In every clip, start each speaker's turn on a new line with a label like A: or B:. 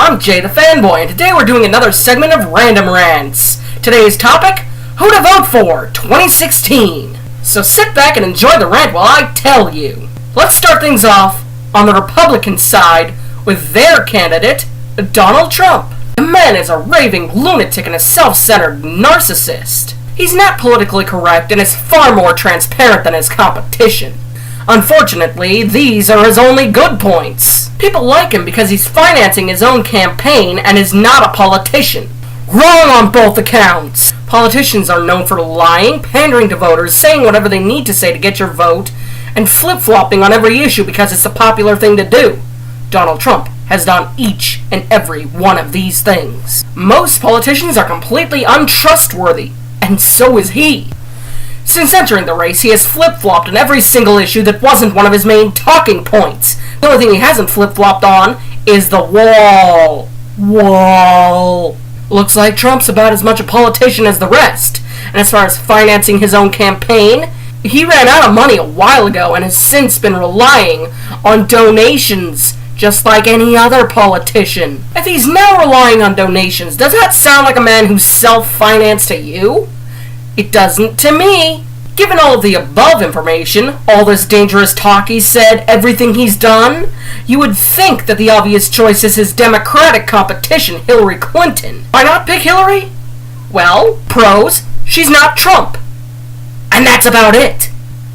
A: I'm Jay the Fanboy, and today we're doing another segment of Random Rants. Today's topic, who to vote for 2016. So sit back and enjoy the rant while I tell you. Let's start things off on the Republican side with their candidate, Donald Trump. The man is a raving lunatic and a self-centered narcissist. He's not politically correct and is far more transparent than his competition. Unfortunately, these are his only good points. People like him because he's financing his own campaign and is not a politician. Wrong on both accounts. Politicians are known for lying, pandering to voters, saying whatever they need to say to get your vote, and flip-flopping on every issue because it's the popular thing to do. Donald Trump has done each and every one of these things. Most politicians are completely untrustworthy, and so is he. Since entering the race, he has flip-flopped on every single issue that wasn't one of his main talking points. The only thing he hasn't flip-flopped on is the wall. Looks like Trump's about as much a politician as the rest. And as far as financing his own campaign, he ran out of money a while ago and has since been relying on donations, just like any other politician. If he's now relying on donations, does that sound like a man who's self-financed to you? It doesn't to me. Given all of the above information, all this dangerous talk he's said, everything he's done, you would think that the obvious choice is his Democratic competition, Hillary Clinton. Why not pick Hillary? Well, pros, she's not Trump. And that's about it.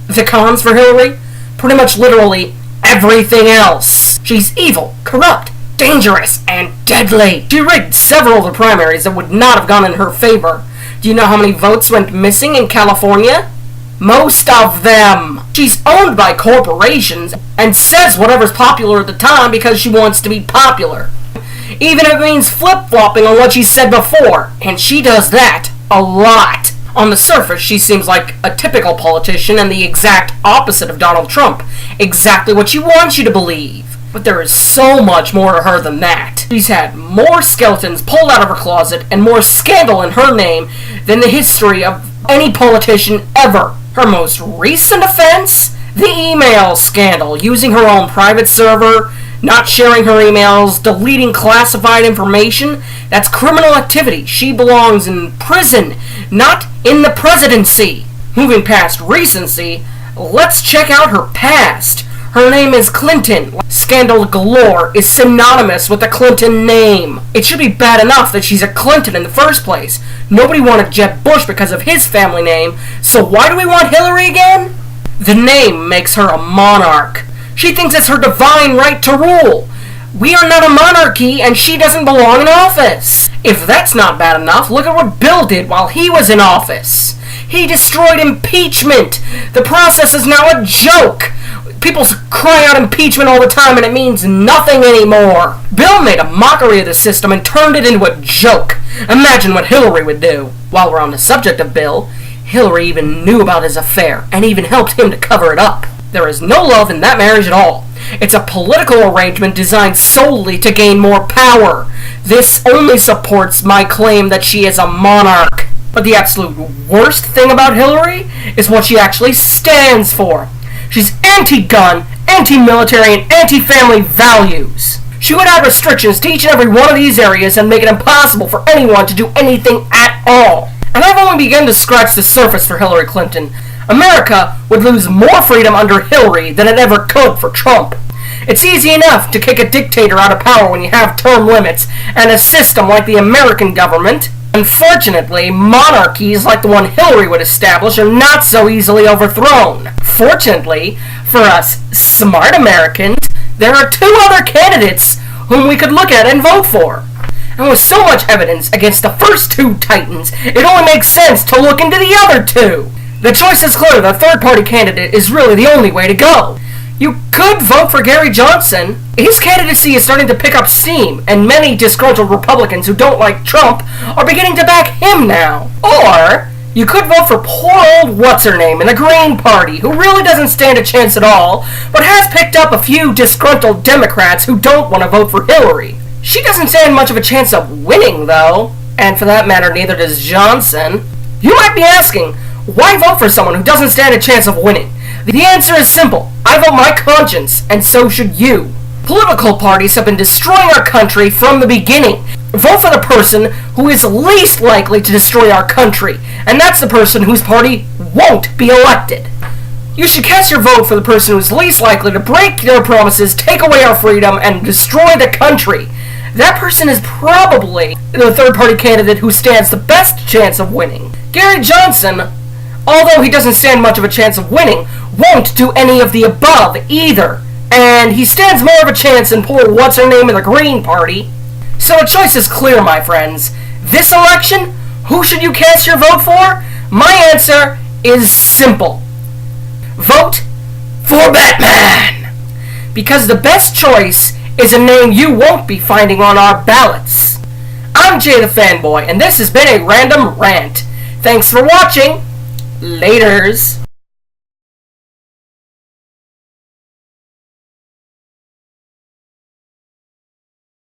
A: The cons for Hillary? Pretty much literally everything else. She's evil, corrupt, dangerous, and deadly. She rigged several of the primaries that would not have gone in her favor. Do you know how many votes went missing in California? Most of them. She's owned by corporations and says whatever's popular at the time because she wants to be popular. Even if it means flip-flopping on what she said before. And she does that a lot. On the surface, she seems like a typical politician and the exact opposite of Donald Trump. Exactly what she wants you to believe. But there is so much more to her than that. She's had more skeletons pulled out of her closet and more scandal in her name than the history of any politician ever. Her most recent offense? The email scandal, using her own private server, not sharing her emails, deleting classified information. That's criminal activity. She belongs in prison, not in the presidency. Moving past recency, let's check out her past. Her name is Clinton. Scandal galore is synonymous with the Clinton name. It should be bad enough that she's a Clinton in the first place. Nobody wanted Jeb Bush because of his family name, so why do we want Hillary again? The name makes her a monarch. She thinks it's her divine right to rule. We are not a monarchy, and she doesn't belong in office. If that's not bad enough, look at what Bill did while he was in office. He destroyed impeachment. The process is now a joke. People cry out impeachment all the time and it means nothing anymore. Bill made a mockery of the system and turned it into a joke. Imagine what Hillary would do. While we're on the subject of Bill, Hillary even knew about his affair and even helped him to cover it up. There is no love in that marriage at all. It's a political arrangement designed solely to gain more power. This only supports my claim that she is a monarch. But the absolute worst thing about Hillary is what she actually stands for. She's anti-gun, anti-military, and anti-family values. She would add restrictions to each and every one of these areas and make it impossible for anyone to do anything at all. And I've only begun to scratch the surface for Hillary Clinton. America would lose more freedom under Hillary than it ever could for Trump. It's easy enough to kick a dictator out of power when you have term limits and a system like the American government. Unfortunately, monarchies like the one Hillary would establish are not so easily overthrown. Fortunately, for us smart Americans, there are two other candidates whom we could look at and vote for. And with so much evidence against the first two titans, it only makes sense to look into the other two. The choice is clear. The third-party candidate is really the only way to go. You could vote for Gary Johnson. His candidacy is starting to pick up steam, and many disgruntled Republicans who don't like Trump are beginning to back him now. Or you could vote for poor old what's-her-name in the Green Party, who really doesn't stand a chance at all, but has picked up a few disgruntled Democrats who don't want to vote for Hillary. She doesn't stand much of a chance of winning, though, and for that matter, neither does Johnson. You might be asking, why vote for someone who doesn't stand a chance of winning? The answer is simple. I vote my conscience, and so should you. Political parties have been destroying our country from the beginning. Vote for the person who is least likely to destroy our country, and that's the person whose party won't be elected. You should cast your vote for the person who is least likely to break their promises, take away our freedom, and destroy the country. That person is probably the third-party candidate who stands the best chance of winning. Gary Johnson, although he doesn't stand much of a chance of winning, won't do any of the above either. And he stands more of a chance than poor what's-her-name in the Green Party. So the choice is clear, my friends. This election, who should you cast your vote for? My answer is simple. Vote for Batman! Because the best choice is a name you won't be finding on our ballots. I'm Jay the Fanboy, and this has been a random rant. Thanks for watching. Laters.